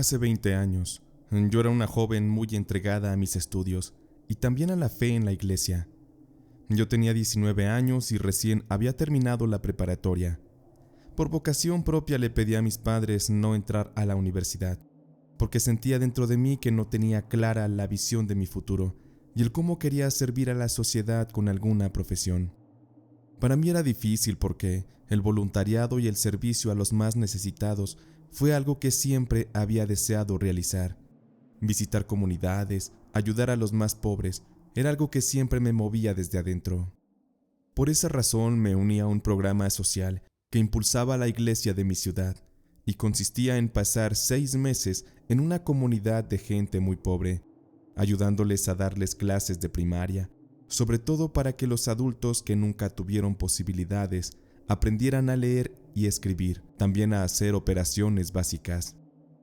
Hace 20 años, yo era una joven muy entregada a mis estudios y también a la fe en la iglesia. Yo tenía 19 años y recién había terminado la preparatoria. Por vocación propia le pedí a mis padres no entrar a la universidad, porque sentía dentro de mí que no tenía clara la visión de mi futuro y el cómo quería servir a la sociedad con alguna profesión. Para mí era difícil porque el voluntariado y el servicio a los más necesitados fue algo que siempre había deseado realizar. Visitar comunidades, ayudar a los más pobres, era algo que siempre me movía desde adentro. Por esa razón me uní a un programa social que impulsaba la iglesia de mi ciudad y consistía en pasar 6 meses en una comunidad de gente muy pobre, ayudándoles a darles clases de primaria, sobre todo para que los adultos que nunca tuvieron posibilidades aprendieran a leer y escribir, también a hacer operaciones básicas.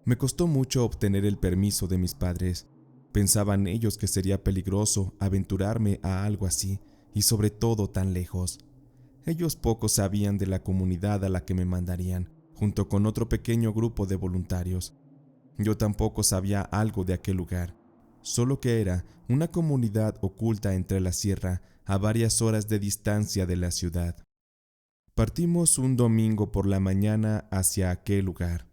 Me costó mucho obtener el permiso de mis padres. Pensaban ellos que sería peligroso aventurarme a algo así, y sobre todo tan lejos. Ellos poco sabían de la comunidad a la que me mandarían, junto con otro pequeño grupo de voluntarios. Yo tampoco sabía algo de aquel lugar, solo que era una comunidad oculta entre la sierra, a varias horas de distancia de la ciudad. Partimos un domingo por la mañana hacia aquel lugar.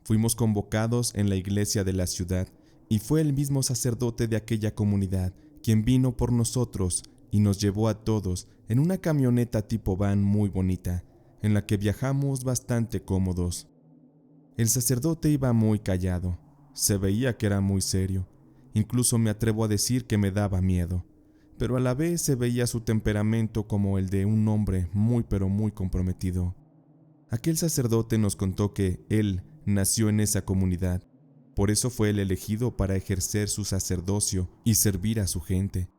Fuimos convocados en la iglesia de la ciudad y fue el mismo sacerdote de aquella comunidad quien vino por nosotros y nos llevó a todos en una camioneta tipo van muy bonita, en la que viajamos bastante cómodos. El sacerdote iba muy callado, se veía que era muy serio, incluso me atrevo a decir que me daba miedo, pero a la vez se veía su temperamento como el de un hombre muy pero muy comprometido. Aquel sacerdote nos contó que él nació en esa comunidad, por eso fue el elegido para ejercer su sacerdocio y servir a su gente.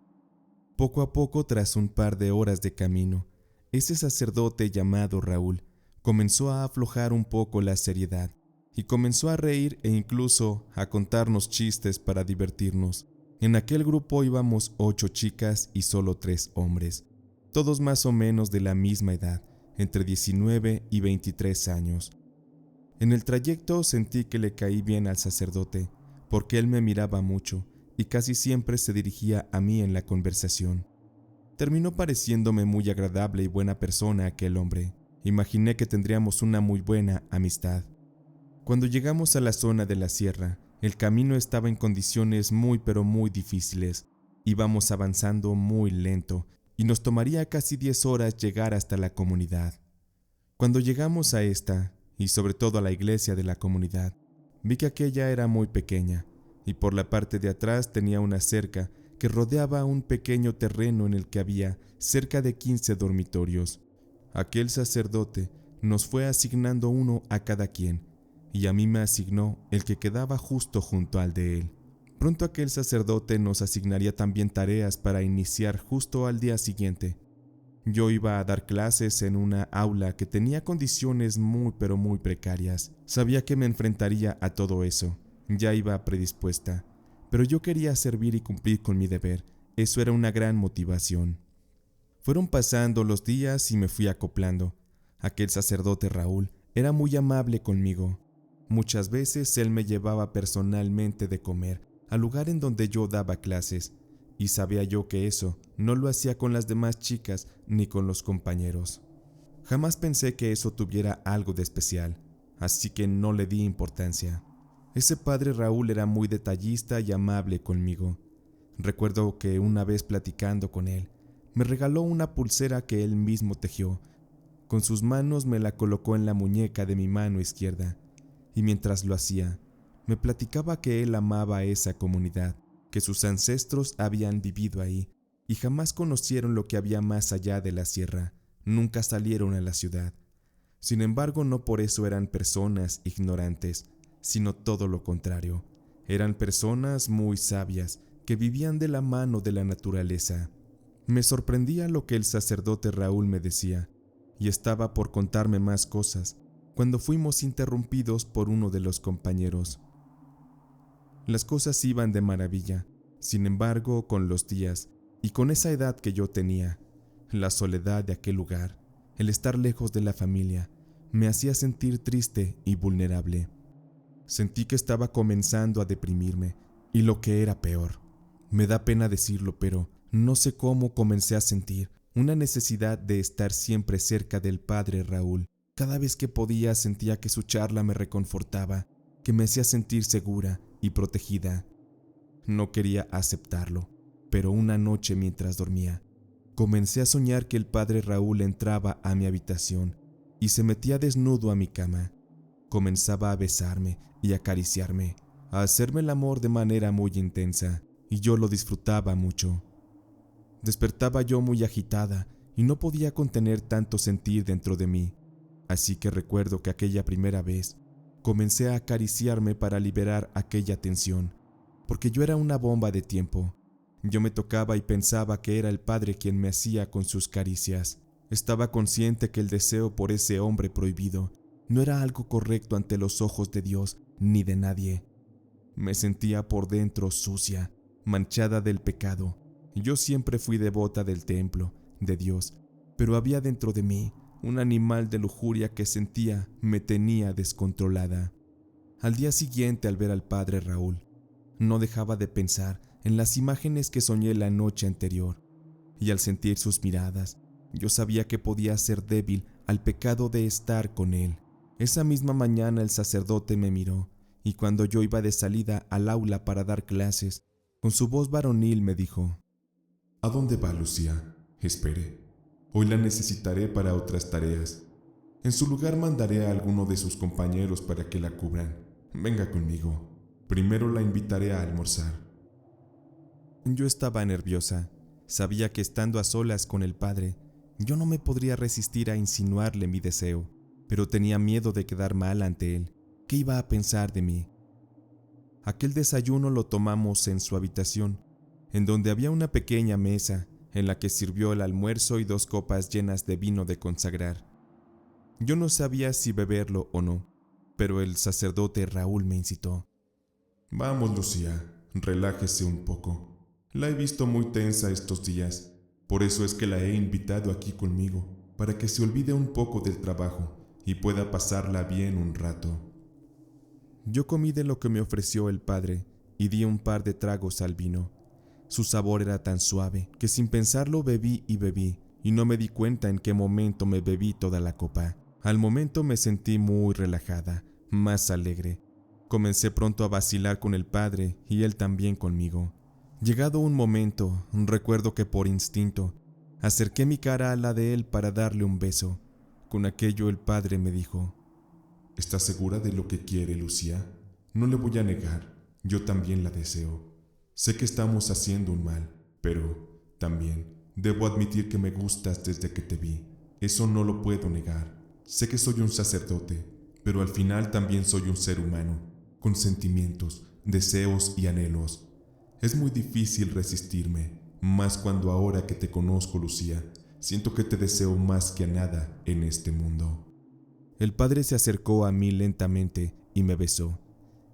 Poco a poco, tras un par de horas de camino, ese sacerdote llamado Raúl comenzó a aflojar un poco la seriedad y comenzó a reír e incluso a contarnos chistes para divertirnos. En aquel grupo íbamos 8 chicas y solo 3 hombres, todos más o menos de la misma edad, entre 19 y 23 años. En el trayecto sentí que le caí bien al sacerdote, porque él me miraba mucho y casi siempre se dirigía a mí en la conversación. Terminó pareciéndome muy agradable y buena persona aquel hombre. Imaginé que tendríamos una muy buena amistad. Cuando llegamos a la zona de la sierra, el camino estaba en condiciones muy pero muy difíciles. Íbamos avanzando muy lento y nos tomaría casi 10 horas llegar hasta la comunidad. Cuando llegamos a esta, y sobre todo a la iglesia de la comunidad, vi que aquella era muy pequeña, y por la parte de atrás tenía una cerca que rodeaba un pequeño terreno en el que había cerca de 15 dormitorios. Aquel sacerdote nos fue asignando uno a cada quien, y a mí me asignó el que quedaba justo junto al de él. Pronto aquel sacerdote nos asignaría también tareas para iniciar justo al día siguiente. Yo iba a dar clases en una aula que tenía condiciones muy pero muy precarias. Sabía que me enfrentaría a todo eso, ya iba predispuesta, pero yo quería servir y cumplir con mi deber. Eso era una gran motivación. Fueron pasando los días y me fui acoplando. Aquel sacerdote Raúl era muy amable conmigo. Muchas veces él me llevaba personalmente de comer al lugar en donde yo daba clases, y sabía yo que eso no lo hacía con las demás chicas ni con los compañeros. Jamás pensé que eso tuviera algo de especial, así que no le di importancia. Ese padre Raúl era muy detallista y amable conmigo. Recuerdo que una vez platicando con él, me regaló una pulsera que él mismo tejió. Con sus manos me la colocó en la muñeca de mi mano izquierda, y mientras lo hacía, me platicaba que él amaba a esa comunidad, que sus ancestros habían vivido ahí y jamás conocieron lo que había más allá de la sierra, nunca salieron a la ciudad. Sin embargo, no por eso eran personas ignorantes, sino todo lo contrario. Eran personas muy sabias que vivían de la mano de la naturaleza. Me sorprendía lo que el sacerdote Raúl me decía, y estaba por contarme más cosas, cuando fuimos interrumpidos por uno de los compañeros. Las cosas iban de maravilla. Sin embargo, con los días, y con esa edad que yo tenía, la soledad de aquel lugar, el estar lejos de la familia, me hacía sentir triste y vulnerable. Sentí que estaba comenzando a deprimirme, y lo que era peor, me da pena decirlo, pero no sé cómo comencé a sentir una necesidad de estar siempre cerca del padre Raúl. Cada vez que podía sentía que su charla me reconfortaba, que me hacía sentir segura y protegida. No quería aceptarlo, pero una noche mientras dormía, comencé a soñar que el padre Raúl entraba a mi habitación y se metía desnudo a mi cama. Comenzaba a besarme y acariciarme, a hacerme el amor de manera muy intensa, y yo lo disfrutaba mucho. Despertaba yo muy agitada y no podía contener tanto sentir dentro de mí, así que recuerdo que aquella primera vez comencé a acariciarme para liberar aquella tensión, porque yo era una bomba de tiempo. Yo me tocaba y pensaba que era el padre quien me hacía con sus caricias. Estaba consciente que el deseo por ese hombre prohibido no era algo correcto ante los ojos de Dios ni de nadie. Me sentía por dentro sucia, manchada del pecado. Yo siempre fui devota del templo, de Dios, pero había dentro de mí un animal de lujuria que sentía me tenía descontrolada. Al día siguiente, al ver al padre Raúl, no dejaba de pensar en las imágenes que soñé la noche anterior, y al sentir sus miradas, yo sabía que podía ser débil al pecado de estar con él. Esa misma mañana el sacerdote me miró, y cuando yo iba de salida al aula para dar clases, con su voz varonil me dijo: ¿A dónde va, Lucía? Espere. Hoy la necesitaré para otras tareas. En su lugar mandaré a alguno de sus compañeros para que la cubran. Venga conmigo. Primero la invitaré a almorzar. Yo estaba nerviosa. Sabía que estando a solas con el padre, yo no me podría resistir a insinuarle mi deseo, pero tenía miedo de quedar mal ante él. ¿Qué iba a pensar de mí? Aquel desayuno lo tomamos en su habitación, en donde había una pequeña mesa en la que sirvió el almuerzo y 2 copas llenas de vino de consagrar. Yo no sabía si beberlo o no, pero el sacerdote Raúl me incitó. Vamos, Lucía, relájese un poco. La he visto muy tensa estos días. Por eso es que la he invitado aquí conmigo, para que se olvide un poco del trabajo y pueda pasarla bien un rato. Yo comí de lo que me ofreció el padre y di un par de tragos al vino. Su sabor era tan suave que sin pensarlo bebí y no me di cuenta en qué momento me bebí toda la copa. Al momento me sentí muy relajada, más alegre. Comencé pronto a vacilar con el padre y él también conmigo. Llegado un momento, recuerdo que por instinto acerqué mi cara a la de él para darle un beso. Con aquello el padre me dijo: ¿Está segura de lo que quiere, Lucía? No le voy a negar, yo también la deseo. Sé que estamos haciendo un mal, pero también debo admitir que me gustas desde que te vi. Eso no lo puedo negar. Sé que soy un sacerdote, pero al final también soy un ser humano, con sentimientos, deseos y anhelos. Es muy difícil resistirme, más cuando ahora que te conozco, Lucía, siento que te deseo más que a nada en este mundo. El padre se acercó a mí lentamente y me besó.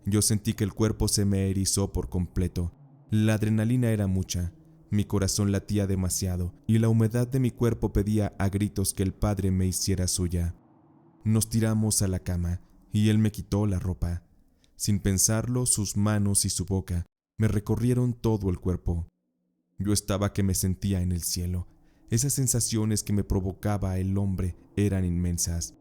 Yo sentí que el cuerpo se me erizó por completo. La adrenalina era mucha, mi corazón latía demasiado y la humedad de mi cuerpo pedía a gritos que el padre me hiciera suya. Nos tiramos a la cama y él me quitó la ropa. Sin pensarlo, sus manos y su boca me recorrieron todo el cuerpo. Yo estaba que me sentía en el cielo. Esas sensaciones que me provocaba el hombre eran inmensas.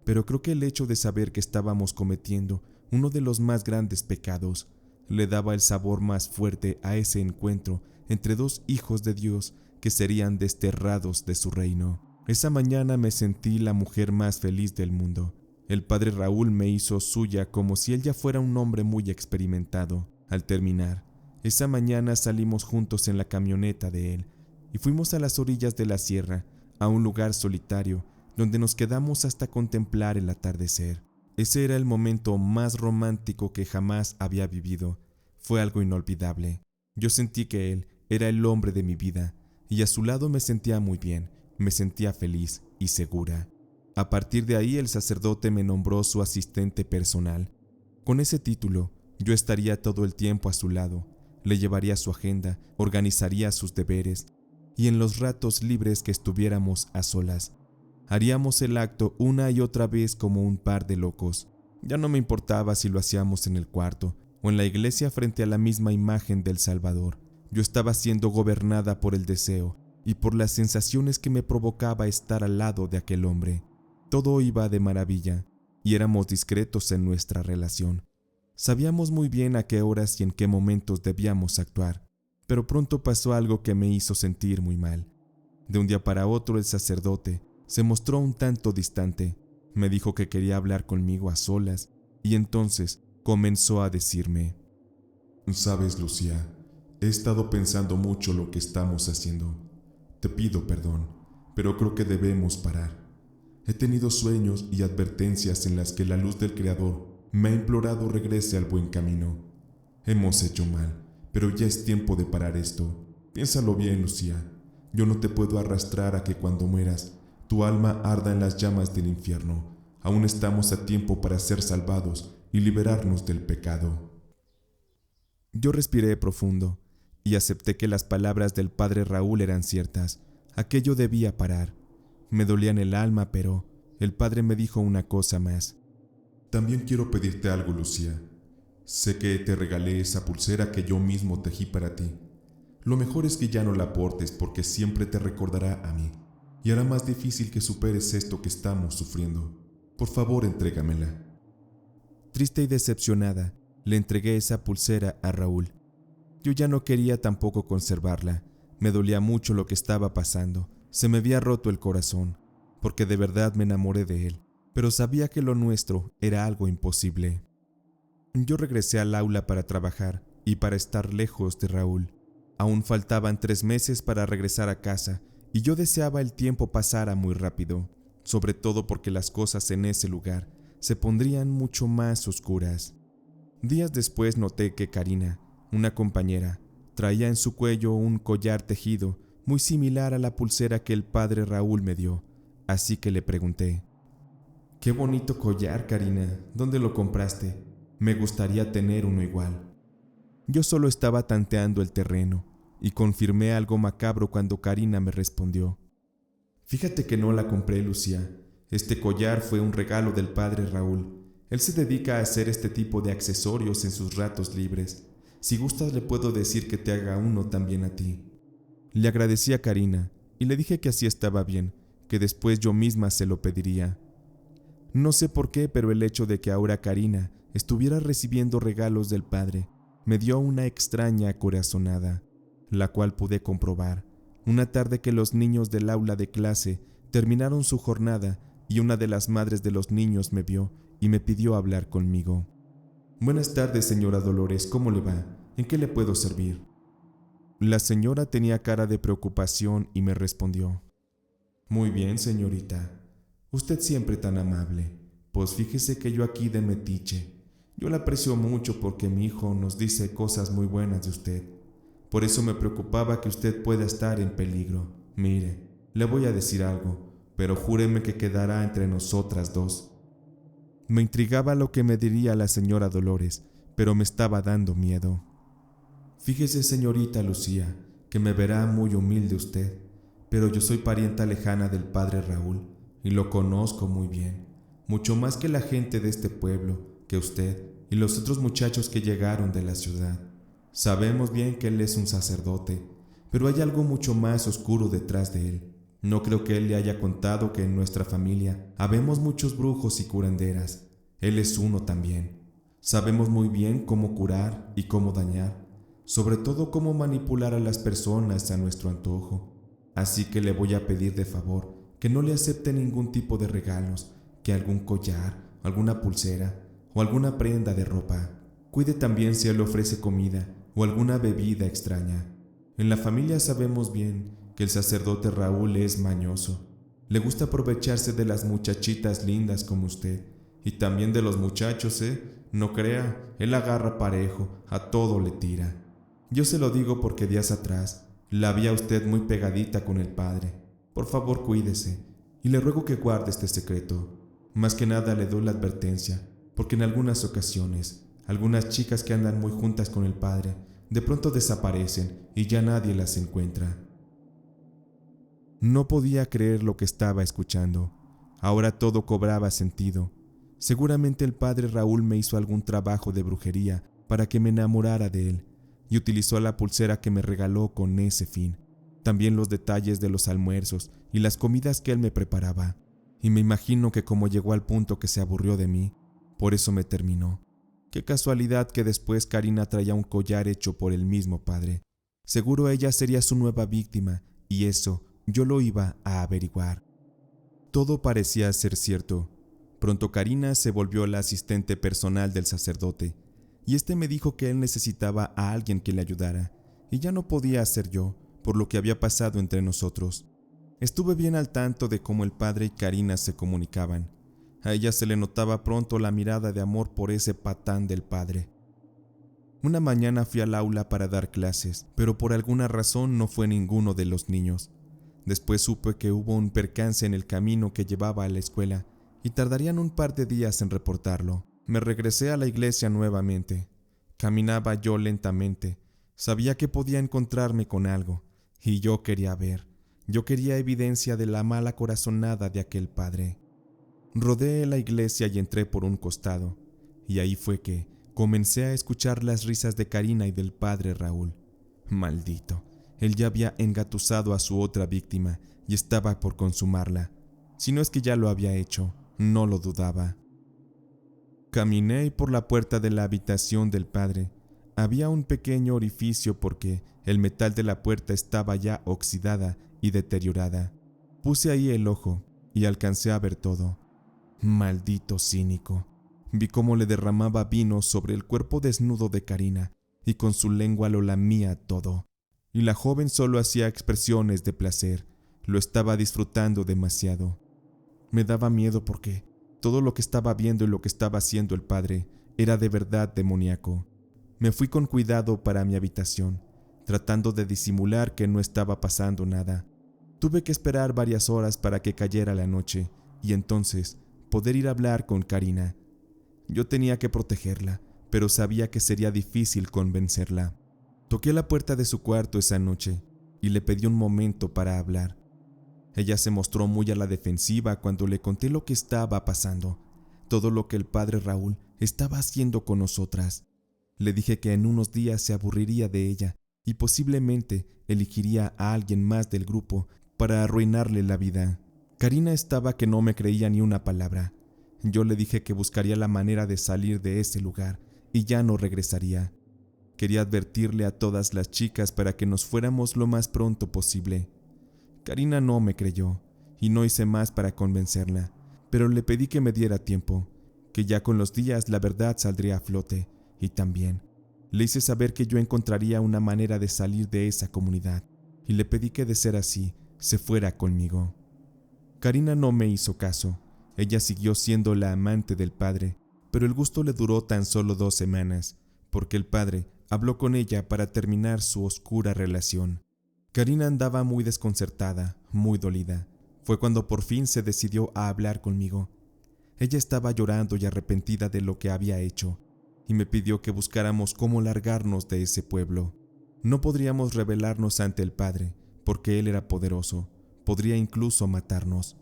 Pero creo que el hecho de saber que estábamos cometiendo uno de los más grandes pecados le daba el sabor más fuerte a ese encuentro entre 2 hijos de Dios que serían desterrados de su reino. Esa mañana me sentí la mujer más feliz del mundo. El padre Raúl me hizo suya como si él ya fuera un hombre muy experimentado. Al terminar, esa mañana salimos juntos en la camioneta de él y fuimos a las orillas de la sierra, a un lugar solitario, donde nos quedamos hasta contemplar el atardecer. Ese era el momento más romántico que jamás había vivido. Fue algo inolvidable. Yo sentí que él era el hombre de mi vida, y a su lado me sentía muy bien, me sentía feliz y segura. A partir de ahí el sacerdote me nombró su asistente personal. Con ese título, yo estaría todo el tiempo a su lado, le llevaría su agenda, organizaría sus deberes, y en los ratos libres que estuviéramos a solas, haríamos el acto una y otra vez como un par de locos. Ya no me importaba si lo hacíamos en el cuarto o en la iglesia frente a la misma imagen del Salvador. Yo estaba siendo gobernada por el deseo y por las sensaciones que me provocaba estar al lado de aquel hombre. Todo iba de maravilla y éramos discretos en nuestra relación. Sabíamos muy bien a qué horas y en qué momentos debíamos actuar, pero pronto pasó algo que me hizo sentir muy mal. De un día para otro el sacerdote se mostró un tanto distante. Me dijo que quería hablar conmigo a solas y entonces comenzó a decirme: Sabes, Lucía, he estado pensando mucho lo que estamos haciendo. Te pido perdón, pero creo que debemos parar. He tenido sueños y advertencias en las que la luz del Creador me ha implorado regrese al buen camino. Hemos hecho mal, pero ya es tiempo de parar esto. Piénsalo bien, Lucía. Yo no te puedo arrastrar a que cuando mueras, tu alma arda en las llamas del infierno. Aún estamos a tiempo para ser salvados y liberarnos del pecado. Yo respiré profundo y acepté que las palabras del padre Raúl eran ciertas. Aquello debía parar. Me dolía en el alma, pero el padre me dijo una cosa más. También quiero pedirte algo, Lucía. Sé que te regalé esa pulsera que yo mismo tejí para ti. Lo mejor es que ya no la aportes porque siempre te recordará a mí y hará más difícil que superes esto que estamos sufriendo. Por favor, entrégamela. Triste y decepcionada, le entregué esa pulsera a Raúl. Yo ya no quería tampoco conservarla. Me dolía mucho lo que estaba pasando. Se me había roto el corazón, porque de verdad me enamoré de él, pero sabía que lo nuestro era algo imposible. Yo regresé al aula para trabajar y para estar lejos de Raúl. Aún faltaban 3 meses para regresar a casa y yo deseaba el tiempo pasara muy rápido, sobre todo porque las cosas en ese lugar se pondrían mucho más oscuras. Días después noté que Karina, una compañera, traía en su cuello un collar tejido muy similar a la pulsera que el padre Raúl me dio, así que le pregunté: «Qué bonito collar, Karina, ¿dónde lo compraste? Me gustaría tener uno igual». Yo solo estaba tanteando el terreno y confirmé algo macabro cuando Karina me respondió: «Fíjate que no la compré, Lucía. Este collar fue un regalo del padre Raúl. Él se dedica a hacer este tipo de accesorios en sus ratos libres. Si gustas le puedo decir que te haga uno también a ti». Le agradecí a Karina y le dije que así estaba bien, que después yo misma se lo pediría. No sé por qué, pero el hecho de que ahora Karina estuviera recibiendo regalos del padre me dio una extraña corazonada, la cual pude comprobar una tarde que los niños del aula de clase terminaron su jornada y una de las madres de los niños me vio y me pidió hablar conmigo. «Buenas tardes, señora Dolores, ¿cómo le va? ¿En qué le puedo servir?». La señora tenía cara de preocupación y me respondió: «Muy bien, señorita. Usted siempre tan amable. Pues fíjese que yo aquí de metiche. Yo la aprecio mucho porque mi hijo nos dice cosas muy buenas de usted. Por eso me preocupaba que usted pueda estar en peligro. Mire, le voy a decir algo, pero júreme que quedará entre nosotras dos». Me intrigaba lo que me diría la señora Dolores, pero me estaba dando miedo. «Fíjese, señorita Lucía, que me verá muy humilde usted, pero yo soy parienta lejana del padre Raúl y lo conozco muy bien, mucho más que la gente de este pueblo, que usted y los otros muchachos que llegaron de la ciudad. Sabemos bien que él es un sacerdote, pero hay algo mucho más oscuro detrás de él. No creo que él le haya contado que en nuestra familia habemos muchos brujos y curanderas. Él es uno también. Sabemos muy bien cómo curar y cómo dañar, sobre todo cómo manipular a las personas a nuestro antojo. Así que le voy a pedir de favor que no le acepte ningún tipo de regalos, que algún collar, alguna pulsera o alguna prenda de ropa. Cuide también si él le ofrece comida o alguna bebida extraña. En la familia sabemos bien que el sacerdote Raúl es mañoso. Le gusta aprovecharse de las muchachitas lindas como usted y también de los muchachos, No crea, él agarra parejo, a todo le tira. Yo se lo digo porque días atrás la vi a usted muy pegadita con el padre. Por favor, cuídese y le ruego que guarde este secreto. Más que nada le doy la advertencia, porque en algunas ocasiones, algunas chicas que andan muy juntas con el padre, de pronto desaparecen y ya nadie las encuentra». No podía creer lo que estaba escuchando. Ahora todo cobraba sentido. Seguramente el padre Raúl me hizo algún trabajo de brujería para que me enamorara de él y utilizó la pulsera que me regaló con ese fin. También los detalles de los almuerzos y las comidas que él me preparaba. Y me imagino que como llegó al punto que se aburrió de mí, por eso me terminó. Qué casualidad que después Karina traía un collar hecho por el mismo padre. Seguro ella sería su nueva víctima y eso yo lo iba a averiguar. Todo parecía ser cierto. Pronto Karina se volvió la asistente personal del sacerdote y este me dijo que él necesitaba a alguien que le ayudara y ya no podía ser yo por lo que había pasado entre nosotros. Estuve bien al tanto de cómo el padre y Karina se comunicaban. A ella se le notaba pronto la mirada de amor por ese patán del padre. Una mañana fui al aula para dar clases, pero por alguna razón no fue ninguno de los niños. Después supe que hubo un percance en el camino que llevaba a la escuela y tardarían un par de días en reportarlo. Me regresé a la iglesia nuevamente. Caminaba yo lentamente. Sabía que podía encontrarme con algo y yo quería ver. Yo quería evidencia de la mala corazonada de aquel padre. Rodeé la iglesia y entré por un costado, y ahí fue que comencé a escuchar las risas de Karina y del padre Raúl. Maldito, él ya había engatusado a su otra víctima y estaba por consumarla. Si no es que ya lo había hecho, no lo dudaba. Caminé por la puerta de la habitación del padre. Había un pequeño orificio porque el metal de la puerta estaba ya oxidada y deteriorada. Puse ahí el ojo y alcancé a ver todo. Maldito cínico. Vi cómo le derramaba vino sobre el cuerpo desnudo de Karina y con su lengua lo lamía todo. Y la joven solo hacía expresiones de placer. Lo estaba disfrutando demasiado. Me daba miedo porque todo lo que estaba viendo y lo que estaba haciendo el padre era de verdad demoníaco. Me fui con cuidado para mi habitación, tratando de disimular que no estaba pasando nada. Tuve que esperar varias horas para que cayera la noche y entonces poder ir a hablar con Karina. Yo tenía que protegerla, pero sabía que sería difícil convencerla. Toqué la puerta de su cuarto esa noche y le pedí un momento para hablar. Ella se mostró muy a la defensiva cuando le conté lo que estaba pasando, todo lo que el padre Raúl estaba haciendo con nosotras. Le dije que en unos días se aburriría de ella y posiblemente elegiría a alguien más del grupo para arruinarle la vida. Karina estaba que no me creía ni una palabra. Yo le dije que buscaría la manera de salir de ese lugar y ya no regresaría. Quería advertirle a todas las chicas para que nos fuéramos lo más pronto posible. Karina no me creyó y no hice más para convencerla, pero le pedí que me diera tiempo, que ya con los días la verdad saldría a flote y también le hice saber que yo encontraría una manera de salir de esa comunidad y le pedí que de ser así se fuera conmigo. Karina no me hizo caso. Ella siguió siendo la amante del padre, pero el gusto le duró tan solo 2 semanas, porque el padre habló con ella para terminar su oscura relación. Karina andaba muy desconcertada, muy dolida. Fue cuando por fin se decidió a hablar conmigo. Ella estaba llorando y arrepentida de lo que había hecho, y me pidió que buscáramos cómo largarnos de ese pueblo. No podríamos rebelarnos ante el padre, porque él era poderoso. Podría incluso matarnos.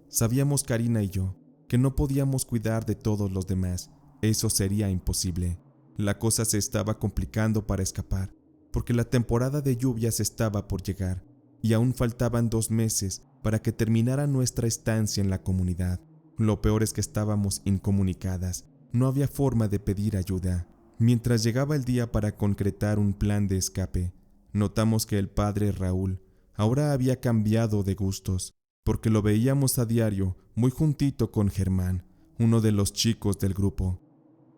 Sabíamos Karina y yo que no podíamos cuidar de todos los demás. Eso sería imposible. La cosa se estaba complicando para escapar, porque la temporada de lluvias estaba por llegar y aún faltaban 2 meses para que terminara nuestra estancia en la comunidad. Lo peor es que estábamos incomunicadas. No había forma de pedir ayuda. Mientras llegaba el día para concretar un plan de escape, notamos que el padre Raúl ahora había cambiado de gustos, porque lo veíamos a diario muy juntito con Germán, uno de los chicos del grupo.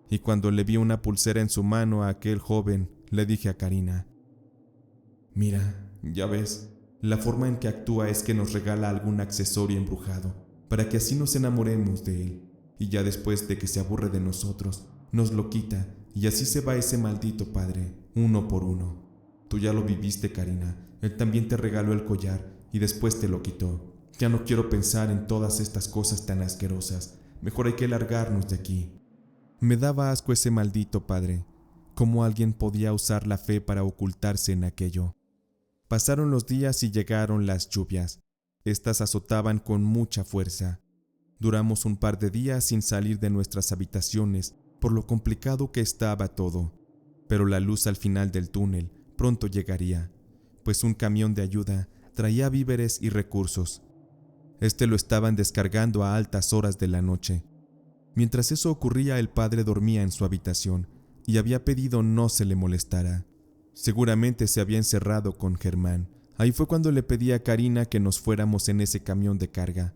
Y cuando le vi una pulsera en su mano a aquel joven, le dije a Karina: «Mira, ya ves, la forma en que actúa es que nos regala algún accesorio embrujado, para que así nos enamoremos de él, y ya después de que se aburre de nosotros, nos lo quita, y así se va ese maldito padre, uno por uno. Tú ya lo viviste, Karina, él también te regaló el collar, y después te lo quitó. Ya no quiero pensar en todas estas cosas tan asquerosas, mejor hay que largarnos de aquí». Me daba asco ese maldito padre. ¿Cómo alguien podía usar la fe para ocultarse en aquello? Pasaron los días y llegaron las lluvias. Estas azotaban con mucha fuerza. Duramos un par de días sin salir de nuestras habitaciones por lo complicado que estaba todo, pero la luz al final del túnel pronto llegaría, pues un camión de ayuda traía víveres y recursos. Este lo estaban descargando a altas horas de la noche. Mientras eso ocurría, el padre dormía en su habitación y había pedido no se le molestara. Seguramente se había encerrado con Germán. Ahí fue cuando le pedí a Karina que nos fuéramos en ese camión de carga.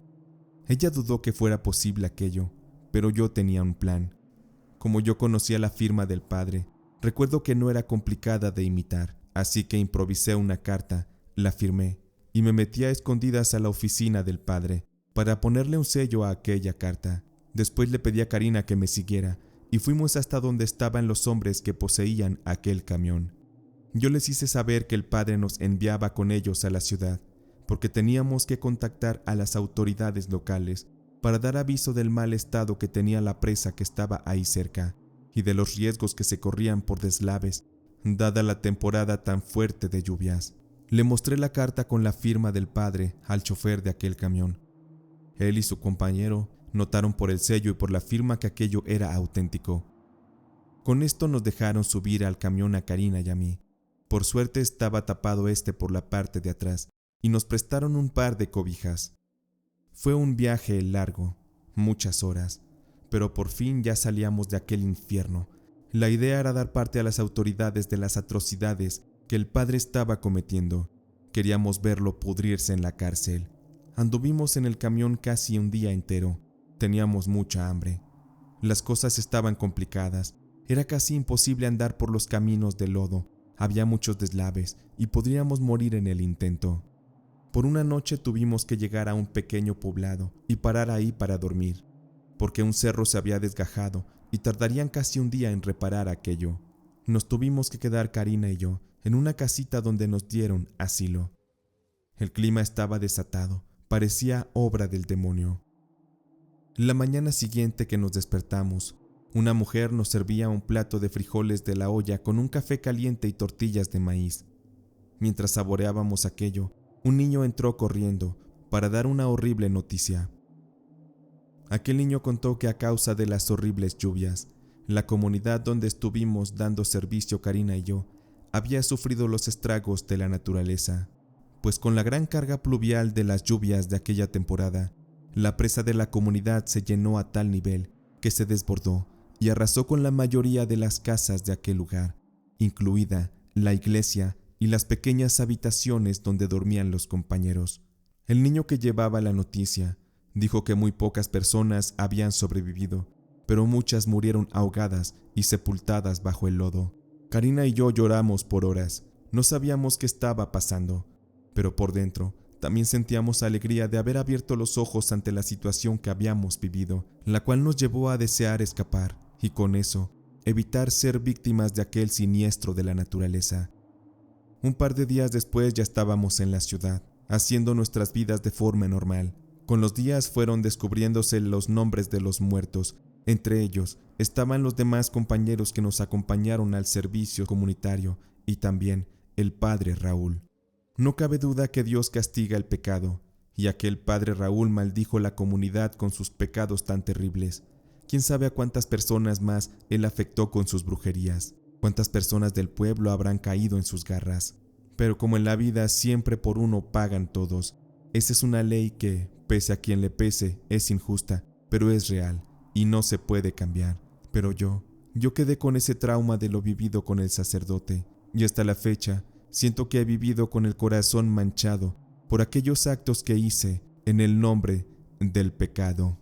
Ella dudó que fuera posible aquello, pero yo tenía un plan. Como yo conocía la firma del padre, recuerdo que no era complicada de imitar, así que improvisé una carta, la firmé y me metí a escondidas a la oficina del padre para ponerle un sello a aquella carta. Después le pedí a Karina que me siguiera y fuimos hasta donde estaban los hombres que poseían aquel camión. Yo les hice saber que el padre nos enviaba con ellos a la ciudad, porque teníamos que contactar a las autoridades locales para dar aviso del mal estado que tenía la presa que estaba ahí cerca y de los riesgos que se corrían por deslaves, dada la temporada tan fuerte de lluvias. Le mostré la carta con la firma del padre al chofer de aquel camión. Él y su compañero notaron por el sello y por la firma que aquello era auténtico. Con esto nos dejaron subir al camión a Karina y a mí. Por suerte estaba tapado por la parte de atrás y nos prestaron un par de cobijas. Fue un viaje largo, muchas horas, pero por fin ya salíamos de aquel infierno. La idea era dar parte a las autoridades de las atrocidades que el padre estaba cometiendo. Queríamos verlo pudrirse en la cárcel. Anduvimos en el camión casi un día entero. Teníamos mucha hambre. Las cosas estaban complicadas. Era casi imposible andar por los caminos de lodo. Había muchos deslaves y podríamos morir en el intento. Por una noche tuvimos que llegar a un pequeño poblado y parar ahí para dormir, porque un cerro se había desgajado y tardarían casi un día en reparar aquello. Nos tuvimos que quedar Karina y yo en una casita donde nos dieron asilo. El clima estaba desatado, parecía obra del demonio. La mañana siguiente que nos despertamos, una mujer nos servía un plato de frijoles de la olla con un café caliente y tortillas de maíz. Mientras saboreábamos aquello, un niño entró corriendo para dar una horrible noticia. Aquel niño contó que a causa de las horribles lluvias, la comunidad donde estuvimos dando servicio Karina y yo había sufrido los estragos de la naturaleza, pues con la gran carga pluvial de las lluvias de aquella temporada, la presa de la comunidad se llenó a tal nivel que se desbordó y arrasó con la mayoría de las casas de aquel lugar, incluida la iglesia y las pequeñas habitaciones donde dormían los compañeros. El niño que llevaba la noticia dijo que muy pocas personas habían sobrevivido, pero muchas murieron ahogadas y sepultadas bajo el lodo. Karina y yo lloramos por horas. No sabíamos qué estaba pasando, pero por dentro también sentíamos alegría de haber abierto los ojos ante la situación que habíamos vivido, la cual nos llevó a desear escapar y con eso evitar ser víctimas de aquel siniestro de la naturaleza. Un par de días después ya estábamos en la ciudad, haciendo nuestras vidas de forma normal. Con los días fueron descubriéndose los nombres de los muertos. Entre ellos estaban los demás compañeros que nos acompañaron al servicio comunitario y también el padre Raúl. No cabe duda que Dios castiga el pecado, y aquel padre Raúl maldijo la comunidad con sus pecados tan terribles. ¿Quién sabe a cuántas personas más él afectó con sus brujerías? ¿Cuántas personas del pueblo habrán caído en sus garras? Pero como en la vida siempre por uno pagan todos, esa es una ley que, pese a quien le pese, es injusta, pero es real y no se puede cambiar. Pero yo quedé con ese trauma de lo vivido con el sacerdote, y hasta la fecha siento que he vivido con el corazón manchado por aquellos actos que hice en el nombre del pecado.